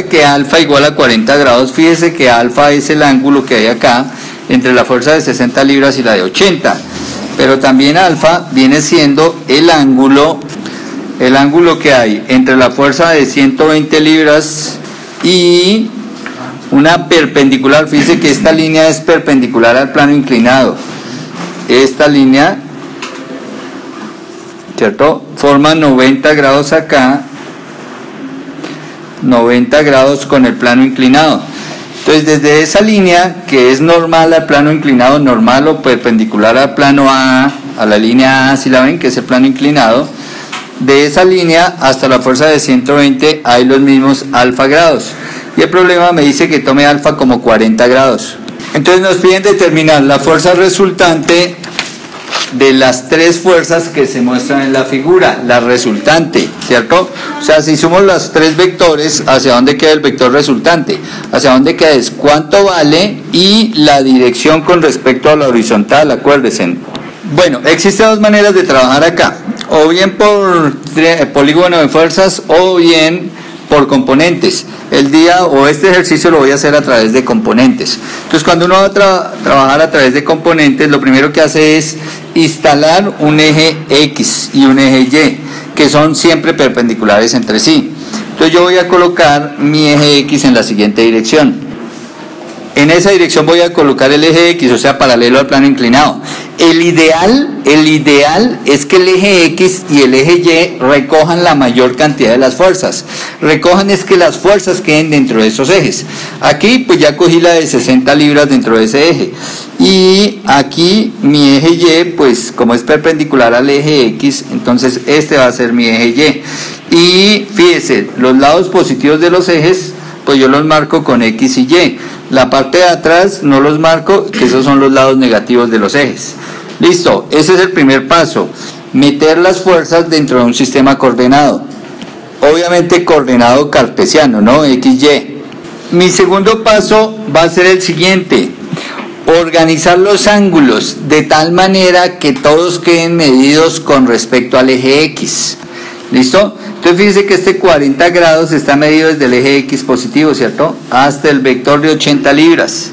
que alfa igual a 40 grados, fíjese que alfa es el ángulo que hay acá entre la fuerza de 60 libras y la de 80, pero también alfa viene siendo el ángulo que hay entre la fuerza de 120 libras y una perpendicular. Fíjese que esta línea es perpendicular al plano inclinado. Esta línea, ¿cierto?, forma 90 grados acá, 90 grados con el plano inclinado. Entonces, desde esa línea, que es normal al plano inclinado, normal o perpendicular al plano A, a la línea A, si la ven, que es el plano inclinado, de esa línea hasta la fuerza de 120 hay los mismos alfa grados. Y el problema me dice que tome alfa como 40 grados. Entonces nos piden determinar la fuerza resultante de las tres fuerzas que se muestran en la figura, la resultante, ¿cierto? O sea, si sumamos los tres vectores, ¿hacia dónde queda el vector resultante? ¿Hacia dónde queda? Es cuánto vale y la dirección con respecto a la horizontal, acuérdense. Bueno, existen dos maneras de trabajar acá, o bien por polígono de fuerzas o bien por componentes. El día o este ejercicio lo voy a hacer a través de componentes. Entonces, cuando uno va a trabajar a través de componentes, lo primero que hace es instalar un eje X y un eje Y, que son siempre perpendiculares entre sí. Entonces yo voy a colocar mi eje X en la siguiente dirección. En esa dirección voy a colocar el eje X, o sea, paralelo al plano inclinado. El ideal es que el eje X y el eje Y recojan la mayor cantidad de las fuerzas. Recojan es que las fuerzas queden dentro de esos ejes. Aquí pues ya cogí la de 60 libras dentro de ese eje. Y aquí mi eje Y, pues como es perpendicular al eje X, entonces este va a ser mi eje Y. Y fíjese, los lados positivos de los ejes, pues yo los marco con X y Y. La parte de atrás no los marco, que esos son los lados negativos de los ejes. Listo, ese es el primer paso, meter las fuerzas dentro de un sistema coordenado. Obviamente coordenado cartesiano, ¿no? X, Y. Mi segundo paso va a ser el siguiente: organizar los ángulos de tal manera que todos queden medidos con respecto al eje X. ¿Listo? Entonces fíjense que este 40 grados está medido desde el eje X positivo, ¿cierto?, hasta el vector de 80 libras.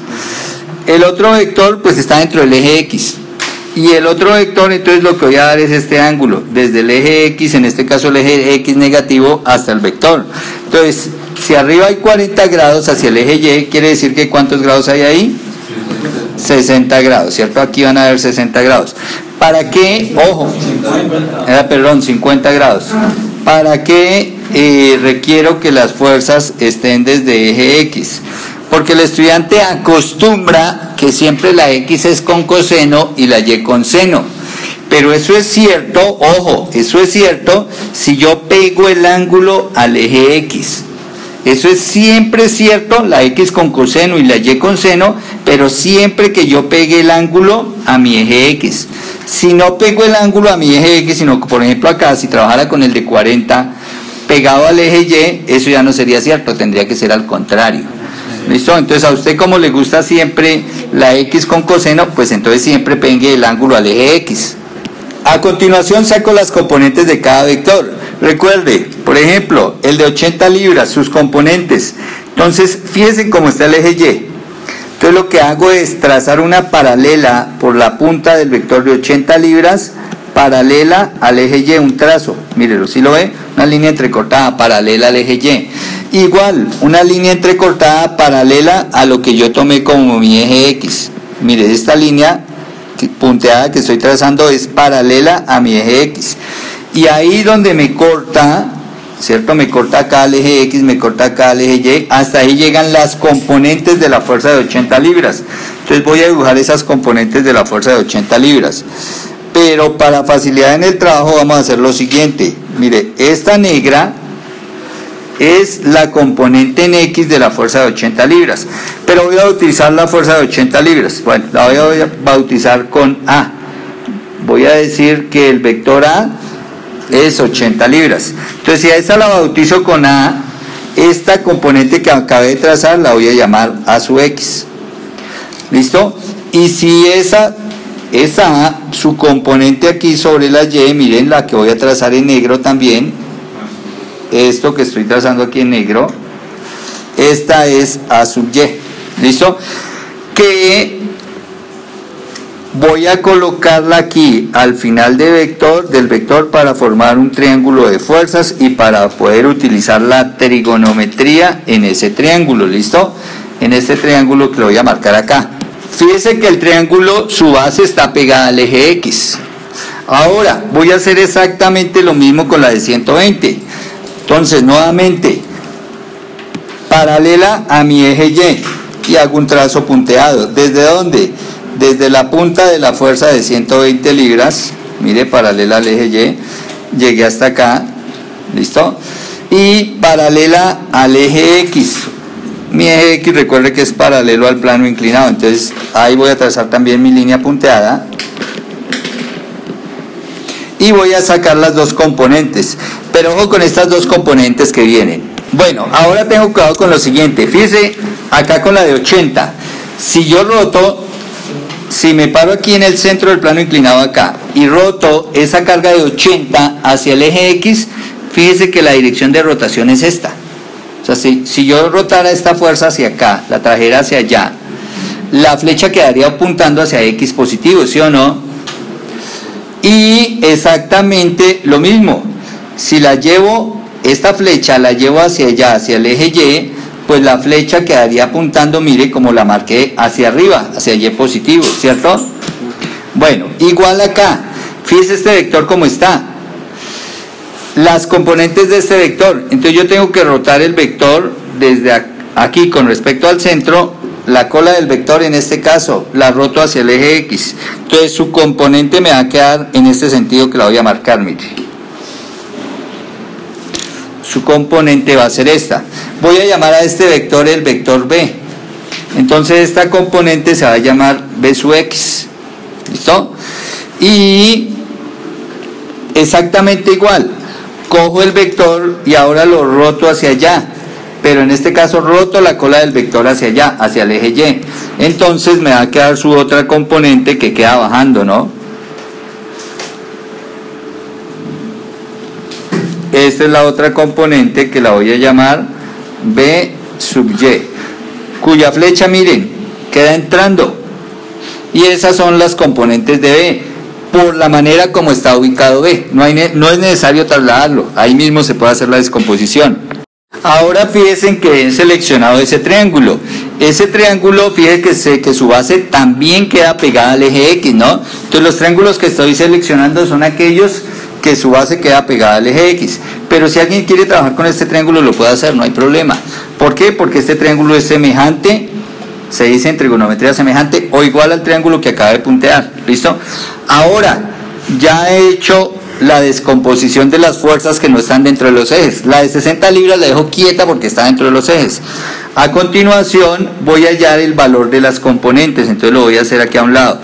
El otro vector pues está dentro del eje X. Y el otro vector, entonces lo que voy a dar es este ángulo, desde el eje X, en este caso el eje X negativo, hasta el vector. Entonces, si arriba hay 40 grados hacia el eje Y, quiere decir que ¿cuántos grados hay ahí? 60 grados, ¿cierto? Aquí van a haber 60 grados. ¿Para qué? Ojo, 50 grados. ¿Para qué requiero que las fuerzas estén desde eje X? Porque el estudiante acostumbra que siempre la X es con coseno y la Y con seno. Pero eso es cierto, ojo, eso es cierto si yo pego el ángulo al eje X. Eso es siempre cierto, la X con coseno y la Y con seno, pero siempre que yo pegue el ángulo a mi eje X. Si no pego el ángulo a mi eje X, sino que por ejemplo acá, si trabajara con el de 40 pegado al eje Y, eso ya no sería cierto, tendría que ser al contrario. ¿Listo? Entonces a usted, como le gusta siempre la X con coseno, pues entonces siempre pegue el ángulo al eje X. A continuación saco las componentes de cada vector. Recuerde, por ejemplo, el de 80 libras, sus componentes. Entonces, fíjense cómo está el eje Y. Entonces lo que hago es trazar una paralela por la punta del vector de 80 libras, paralela al eje Y, un trazo. Mírelo, ¿sí lo ve? Una línea entrecortada paralela al eje Y. Igual, una línea entrecortada paralela a lo que yo tomé como mi eje X. Mire, esta línea punteada que estoy trazando es paralela a mi eje X. Y ahí donde me corta, ¿cierto? Me corta acá el eje X, me corta acá el eje Y, hasta ahí llegan las componentes de la fuerza de 80 libras. Entonces voy a dibujar esas componentes de la fuerza de 80 libras. Pero para facilidad en el trabajo vamos a hacer lo siguiente. Mire, esta negra es la componente en X de la fuerza de 80 libras. Pero voy a utilizar la fuerza de 80 libras. Bueno, la voy a bautizar con A. Voy a decir que el vector A es 80 libras. Entonces, si a esta la bautizo con A, esta componente que acabé de trazar la voy a llamar A sub X. ¿Listo? Y si esa A, su componente aquí sobre la Y, miren la que voy a trazar en negro también, esto que estoy trazando aquí en negro, esta es A sub Y, ¿listo? Que voy a colocarla aquí al final del vector para formar un triángulo de fuerzas y para poder utilizar la trigonometría en ese triángulo, ¿listo? En este triángulo que lo voy a marcar acá. Fíjese que el triángulo, su base está pegada al eje X. Ahora voy a hacer exactamente lo mismo con la de 120. Entonces, nuevamente, paralela a mi eje Y, y hago un trazo punteado. ¿Desde dónde? Desde la punta de la fuerza de 120 libras, mire, paralela al eje Y, llegué hasta acá, ¿listo? Y paralela al eje X. Mi eje X, recuerde que es paralelo al plano inclinado, entonces ahí voy a trazar también mi línea punteada. Y voy a sacar las dos componentes, pero ojo con estas dos componentes que vienen. Bueno, ahora tengo cuidado con lo siguiente, fíjese acá con la de 80, si yo roto, si me paro aquí en el centro del plano inclinado acá, y roto esa carga de 80 hacia el eje X, fíjese que la dirección de rotación es esta. O sea, si yo rotara esta fuerza hacia acá, la trajera hacia allá, la flecha quedaría apuntando hacia X positivo, ¿sí o no? Y exactamente lo mismo, si la llevo, esta flecha la llevo hacia allá, hacia el eje Y, pues la flecha quedaría apuntando, mire, como la marqué, hacia arriba, hacia Y positivo, ¿cierto? Bueno, igual acá, fíjese este vector cómo está. Las componentes de este vector, entonces yo tengo que rotar el vector desde aquí con respecto al centro, la cola del vector en este caso la roto hacia el eje X, entonces su componente me va a quedar en este sentido que la voy a marcar, mire. Su componente va a ser esta. Voy a llamar a este vector el vector B, entonces esta componente se va a llamar B sub X, ¿listo? Y exactamente igual, cojo el vector y ahora lo roto hacia allá, pero en este caso roto la cola del vector hacia allá, hacia el eje Y, entonces me va a quedar su otra componente que queda bajando, ¿no? Esta es la otra componente que la voy a llamar B sub Y, cuya flecha, miren, queda entrando, y esas son las componentes de B. Por la manera como está ubicado B, no es necesario trasladarlo, ahí mismo se puede hacer la descomposición. Ahora fíjense que he seleccionado ese triángulo, fíjense que su base también queda pegada al eje X, ¿no? Entonces los triángulos que estoy seleccionando son aquellos que su base queda pegada al eje X, pero si alguien quiere trabajar con este triángulo lo puede hacer, no hay problema. ¿Por qué? Porque este triángulo es semejante, se dice en trigonometría semejante o igual al triángulo que acaba de puntear, ¿listo? Ahora, ya he hecho la descomposición de las fuerzas que no están dentro de los ejes. La de 60 libras la dejo quieta porque está dentro de los ejes. A continuación voy a hallar el valor de las componentes, entonces lo voy a hacer aquí a un lado.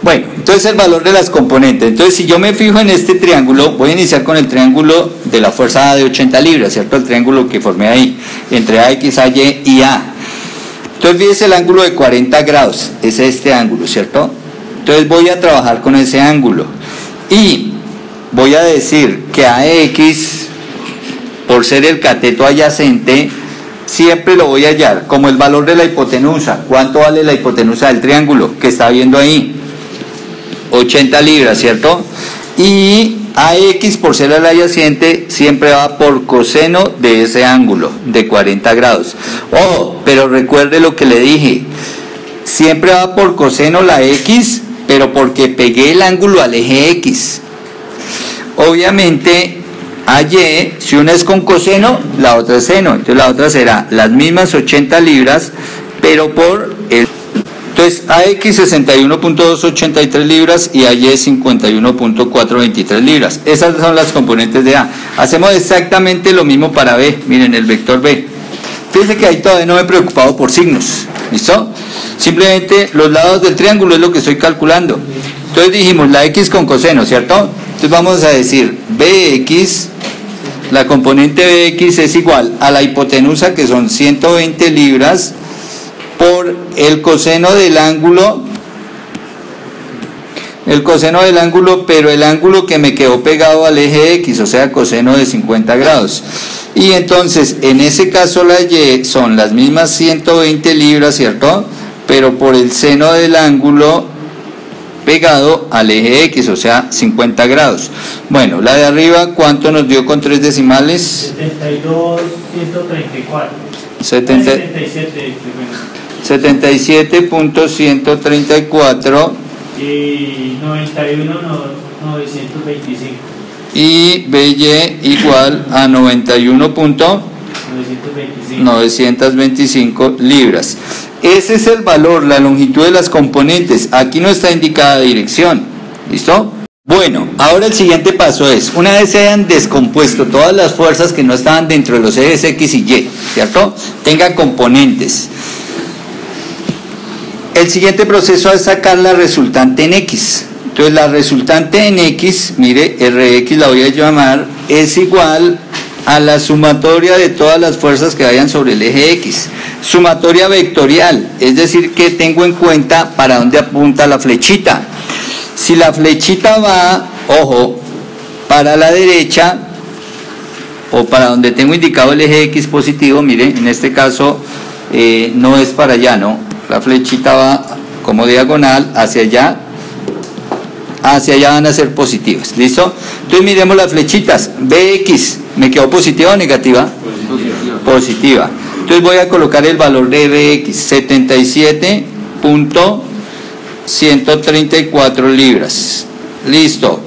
Bueno, entonces el valor de las componentes. Entonces si yo me fijo en este triángulo, voy a iniciar con el triángulo de la fuerza de 80 libras, ¿cierto? El triángulo que formé ahí, entre AX, AY y A. Entonces fíjese el ángulo de 40 grados, es este ángulo, ¿cierto? Entonces voy a trabajar con ese ángulo y voy a decir que AX, por ser el cateto adyacente, siempre lo voy a hallar como el valor de la hipotenusa. ¿Cuánto vale la hipotenusa del triángulo que está viendo ahí? 80 libras, ¿cierto? Y AX, por ser el adyacente, siempre va por coseno de ese ángulo de 40 grados. Oh, pero recuerde lo que le dije, siempre va por coseno la X, pero porque pegué el ángulo al eje X. Obviamente AY, si una es con coseno, la otra es seno, entonces la otra será las mismas 80 libras, pero por el... Entonces AX 61.283 libras y AY 51.423 libras. Esas son las componentes de A. Hacemos exactamente lo mismo para B, miren el vector B. Fíjense que ahí todavía no me he preocupado por signos, ¿listo? Simplemente los lados del triángulo es lo que estoy calculando. Entonces dijimos la X con coseno, ¿cierto? Entonces vamos a decir BX, la componente BX es igual a la hipotenusa, que son 120 libras, por el coseno del ángulo el coseno del ángulo, pero el ángulo que me quedó pegado al eje X, o sea, coseno de 50 grados. Y entonces, en ese caso la Y son las mismas 120 libras, ¿cierto? Pero por el seno del ángulo pegado al eje X, o sea, 50 grados. Bueno, la de arriba, ¿cuánto nos dio con 3 decimales? 77.134 y 91.925 y BY igual a 91.925 libras. Ese es el valor, la longitud de las componentes. Aquí no está indicada dirección. ¿Listo? Bueno, ahora el siguiente paso es, una vez se hayan descompuesto todas las fuerzas que no estaban dentro de los ejes X y Y, ¿cierto? Tengan componentes. El siguiente proceso es sacar la resultante en X. Entonces la resultante en X, mire, Rx la voy a llamar, es igual a la sumatoria de todas las fuerzas que vayan sobre el eje X. Sumatoria vectorial, es decir, que tengo en cuenta para dónde apunta la flechita. Si la flechita va, ojo, para la derecha, o para donde tengo indicado el eje X positivo, mire, en este caso no es para allá, ¿no? La flechita va como diagonal hacia allá van a ser positivas, ¿listo? Entonces miremos las flechitas, Bx, ¿me quedó positiva o negativa? Positiva. Entonces voy a colocar el valor de Bx, 77.134 libras, listo.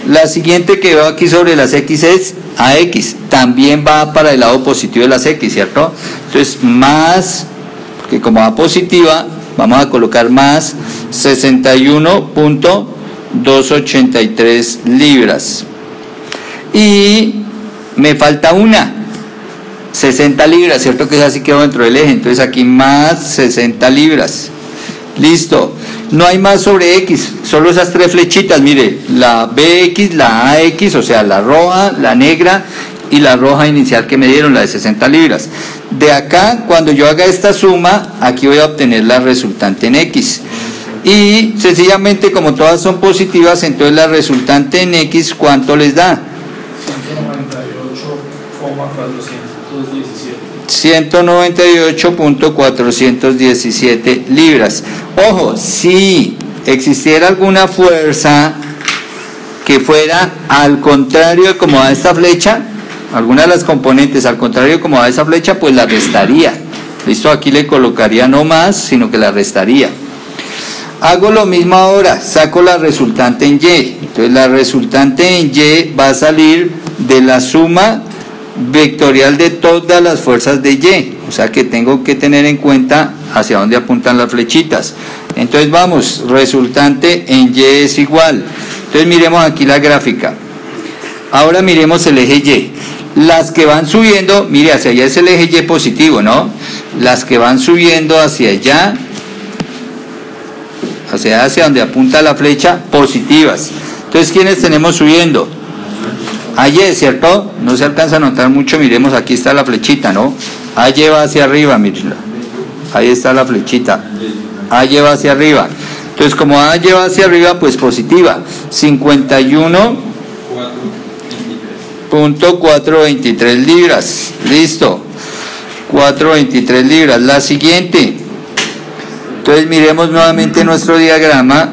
La siguiente que veo aquí sobre las X es AX, también va para el lado positivo de las X, ¿cierto? Entonces más, porque como va positiva, vamos a colocar más 61.283 libras. Y me falta una, 60 libras, ¿cierto? Que es así, quedó dentro del eje. Entonces aquí más 60 libras. Listo. No hay más sobre X, solo esas tres flechitas, mire, la BX, la AX, o sea, la roja, la negra y la roja inicial que me dieron, la de 60 libras. De acá, cuando yo haga esta suma, aquí voy a obtener la resultante en X. Y sencillamente, como todas son positivas, entonces la resultante en X, ¿cuánto les da? 198.417 libras. Ojo, si existiera alguna fuerza que fuera al contrario de como va esta flecha, alguna de las componentes al contrario de como va esa flecha, pues la restaría. Listo, aquí le colocaría no más, sino que la restaría. Hago lo mismo ahora, saco la resultante en Y. Entonces la resultante en Y va a salir de la suma vectorial de todas las fuerzas de Y, o sea que tengo que tener en cuenta hacia dónde apuntan las flechitas. Entonces vamos, resultante en Y es igual. Entonces miremos aquí la gráfica. Ahora miremos el eje Y. Las que van subiendo, mire, hacia allá es el eje Y positivo, ¿no? Las que van subiendo hacia allá, hacia donde apunta la flecha, positivas. Entonces, ¿quiénes tenemos subiendo? AY, ¿cierto? No se alcanza a notar mucho, miremos, aquí está la flechita, ¿no? AY va hacia arriba, mírenla. Ahí está la flechita. AY va hacia arriba. Entonces, como AY va hacia arriba, pues positiva. 51.423 libras. Listo. 423 libras. La siguiente. Entonces, miremos nuevamente nuestro diagrama.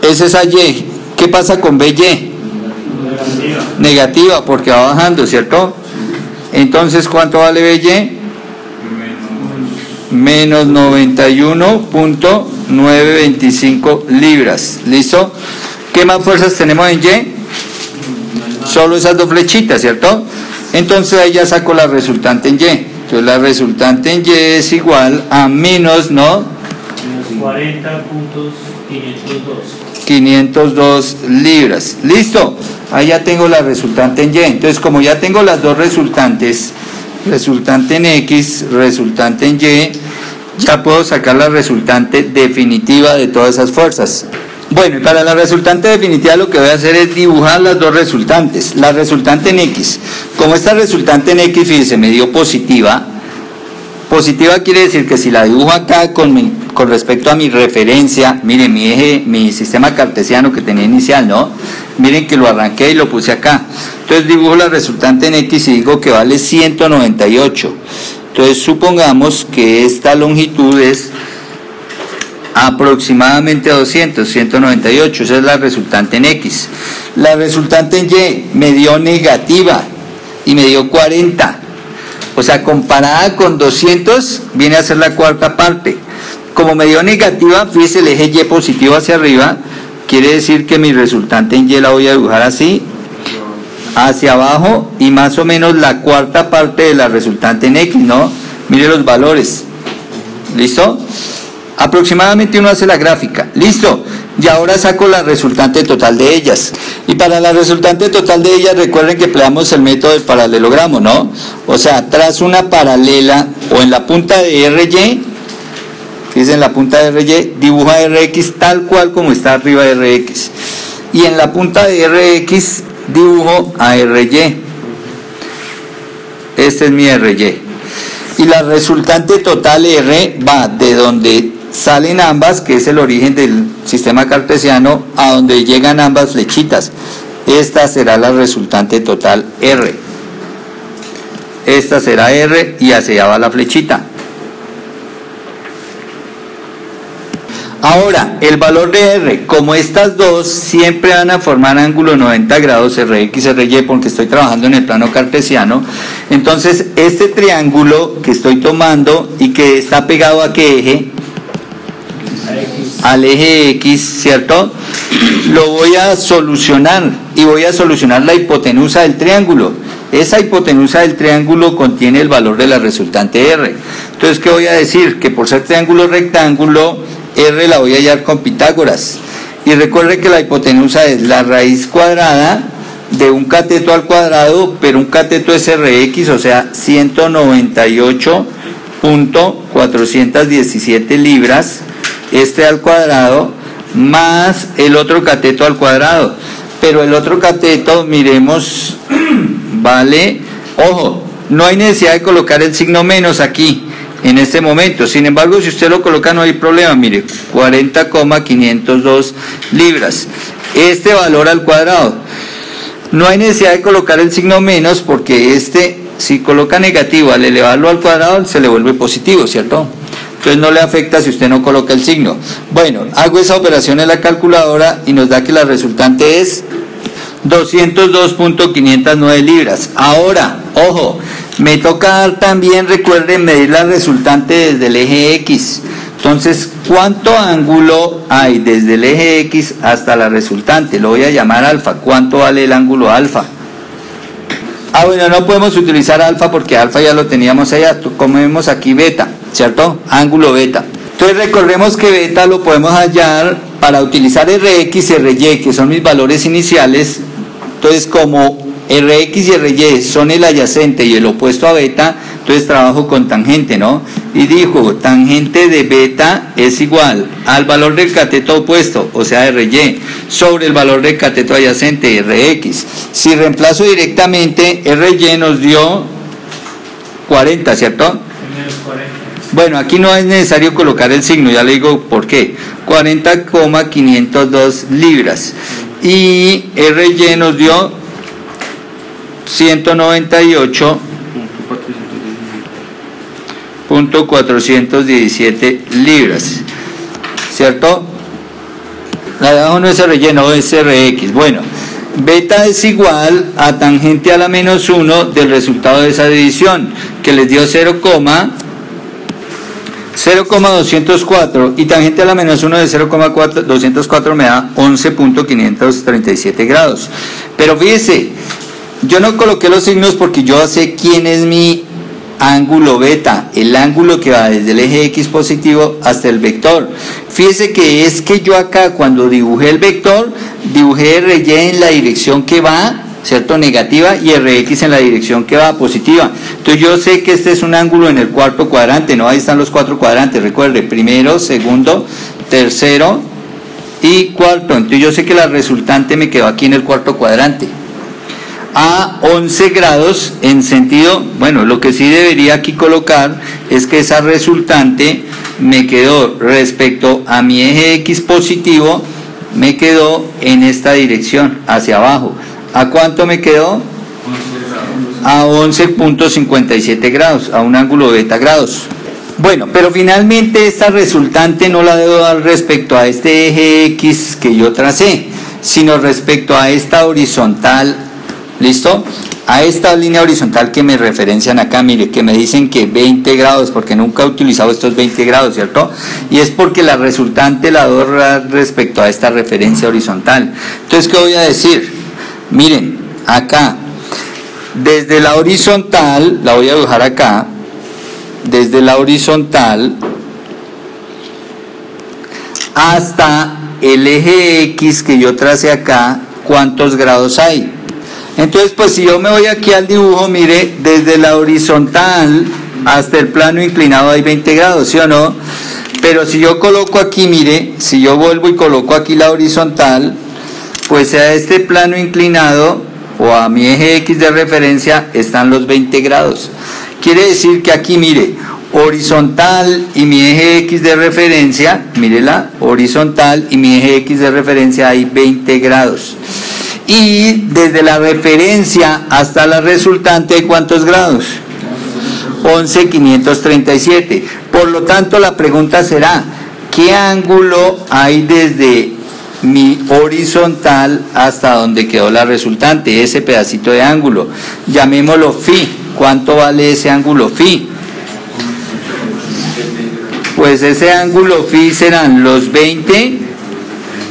Ese es AY. ¿Qué pasa con BY? Negativa, porque va bajando, ¿cierto? Entonces, ¿cuánto vale BY? Menos 91.925 libras. ¿Listo? ¿Qué más fuerzas tenemos en Y? Solo esas dos flechitas, ¿cierto? Entonces ahí ya saco la resultante en Y. Entonces la resultante en Y es igual a menos, ¿no? Menos 40.502 libras. ¿Listo? Ahí ya tengo la resultante en Y. Entonces, como ya tengo las dos resultantes, resultante en X, resultante en Y, ya puedo sacar la resultante definitiva de todas esas fuerzas. Bueno, y para la resultante definitiva lo que voy a hacer es dibujar las dos resultantes. La resultante en X. Como esta resultante en X, fíjense, me dio positiva, Positiva quiere decir que si la dibujo acá con respecto a mi referencia, miren mi sistema cartesiano que tenía inicial, ¿no? Miren que lo arranqué y lo puse acá. Entonces dibujo la resultante en X y digo que vale 198. Entonces supongamos que esta longitud es aproximadamente 198, esa es la resultante en X. La resultante en Y me dio negativa y me dio 40. O sea, comparada con 200, viene a ser la cuarta parte. Como me dio negativa, fíjese el eje Y positivo hacia arriba, quiere decir que mi resultante en Y la voy a dibujar así, hacia abajo, y más o menos la cuarta parte de la resultante en X, ¿no? Mire los valores. ¿Listo? Aproximadamente uno hace la gráfica. ¿Listo? Y ahora saco la resultante total de ellas. Y para la resultante total de ellas, recuerden que empleamos el método del paralelogramo, ¿no? O sea, trazo una paralela o en la punta de RY, fíjense en la punta de RY, dibujo a RX tal cual como está arriba de RX. Y en la punta de RX dibujo a RY. Este es mi RY. Y la resultante total R va de donde salen ambas, que es el origen del sistema cartesiano, a donde llegan ambas flechitas. Esta será la resultante total R. Esta será R y hacia allá va la flechita. Ahora, el valor de R, como estas dos siempre van a formar ángulo 90 grados, RX, RY, porque estoy trabajando en el plano cartesiano, entonces este triángulo que estoy tomando y que está pegado a qué eje, al eje X, ¿cierto? Lo voy a solucionar y voy a solucionar la hipotenusa del triángulo. Esa hipotenusa del triángulo contiene el valor de la resultante R. Entonces, ¿qué voy a decir? Que por ser triángulo rectángulo, R la voy a hallar con Pitágoras. Y recuerde que la hipotenusa es la raíz cuadrada de un cateto al cuadrado, pero un cateto es RX, o sea, 198.417 libras, este al cuadrado, más el otro cateto al cuadrado. Pero el otro cateto, miremos, vale, ojo, no hay necesidad de colocar el signo menos aquí en este momento. Sin embargo, si usted lo coloca no hay problema. Mire, 40,502 libras, este valor al cuadrado. No hay necesidad de colocar el signo menos porque este, si coloca negativo al elevarlo al cuadrado, se le vuelve positivo, ¿cierto? Entonces no le afecta si usted no coloca el signo. Bueno, hago esa operación en la calculadora y nos da que la resultante es 202.509 libras. Ahora, ojo, me toca dar también, recuerden, medir la resultante desde el eje X. Entonces, ¿cuánto ángulo hay desde el eje X hasta la resultante? Lo voy a llamar alfa. ¿Cuánto vale el ángulo alfa? Ah, bueno, no podemos utilizar alfa porque alfa ya lo teníamos allá. Como vemos aquí beta, ¿cierto? Ángulo beta. Entonces recordemos que beta lo podemos hallar para utilizar RX y RY, que son mis valores iniciales. Entonces, como RX y RY son el adyacente y el opuesto a beta, entonces trabajo con tangente, ¿no? Y dijo, tangente de beta es igual al valor del cateto opuesto, o sea, RY, sobre el valor del cateto adyacente, RX. Si reemplazo directamente, RY nos dio 40, ¿cierto? Bueno, aquí no es necesario colocar el signo, ya le digo por qué. 40,502 libras. Y RY nos dio 198.417 libras, ¿cierto? La de abajo no es RY, no es RX. Bueno, beta es igual a tangente a la menos 1 del resultado de esa división, que les dio 0,204, y tangente a la menos 1 de 0,204 me da 11.537 grados. Pero fíjese, yo no coloqué los signos porque yo sé quién es mi ángulo beta, el ángulo que va desde el eje X positivo hasta el vector. Fíjese que es que yo acá cuando dibujé el vector, dibujé RY en la dirección que va, ¿cierto? Negativa, y RX en la dirección que va, positiva. Entonces yo sé que este es un ángulo en el cuarto cuadrante, ¿no? Ahí están los cuatro cuadrantes, recuerde, primero, segundo, tercero y cuarto. Entonces yo sé que la resultante me quedó aquí en el cuarto cuadrante. a 11 grados en sentido, bueno, lo que sí debería aquí colocar es que esa resultante me quedó respecto a mi eje X positivo, me quedó en esta dirección, hacia abajo. ¿A cuánto me quedó? A 11.57 grados, a un ángulo beta grados. Bueno, pero finalmente esta resultante no la debo dar respecto a este eje X que yo tracé, sino respecto a esta horizontal, ¿listo? A esta línea horizontal que me referencian acá, mire, que me dicen que 20 grados, porque nunca he utilizado estos 20 grados, ¿cierto? Y es porque la resultante la debo dar respecto a esta referencia horizontal. Entonces, ¿qué voy a decir? Miren, acá, desde la horizontal, la voy a dibujar acá, desde la horizontal hasta el eje X que yo tracé acá, ¿cuántos grados hay? Entonces, pues si yo me voy aquí al dibujo, mire, desde la horizontal hasta el plano inclinado hay 20 grados, ¿sí o no? Pero si yo coloco aquí, mire, si yo vuelvo y coloco aquí la horizontal, pues a este plano inclinado o a mi eje X de referencia están los 20 grados. Quiere decir que aquí, mire, horizontal y mi eje X de referencia, mírela, horizontal y mi eje X de referencia hay 20 grados. Y desde la referencia hasta la resultante, ¿cuántos grados? 11.537. Por lo tanto, la pregunta será, ¿qué ángulo hay desde mi horizontal hasta donde quedó la resultante? Ese pedacito de ángulo. Llamémoslo phi. ¿Cuánto vale ese ángulo phi? Pues ese ángulo phi serán los 20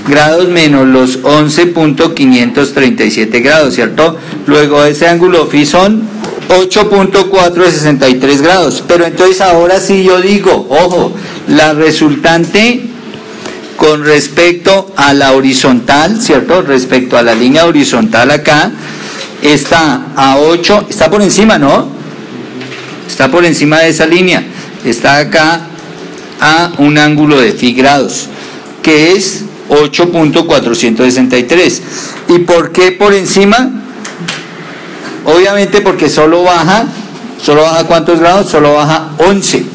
grados menos los 11.537 grados, ¿cierto? Luego ese ángulo phi son 8.463 grados. Pero entonces ahora sí yo digo, ojo, la resultante con respecto a la horizontal, ¿cierto? Respecto a la línea horizontal acá, está a 8, está por encima, ¿no? Está por encima de esa línea. Está acá a un ángulo de phi grados, que es 8.463. ¿Y por qué por encima? Obviamente porque solo baja ¿cuántos grados? Solo baja 11.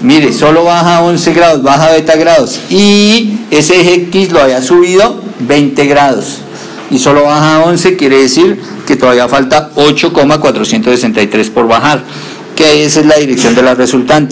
Mire, solo baja 11 grados, baja beta grados. Y ese eje X lo había subido 20 grados. Y solo baja 11, quiere decir que todavía falta 8.463 por bajar. Que esa es la dirección de la resultante.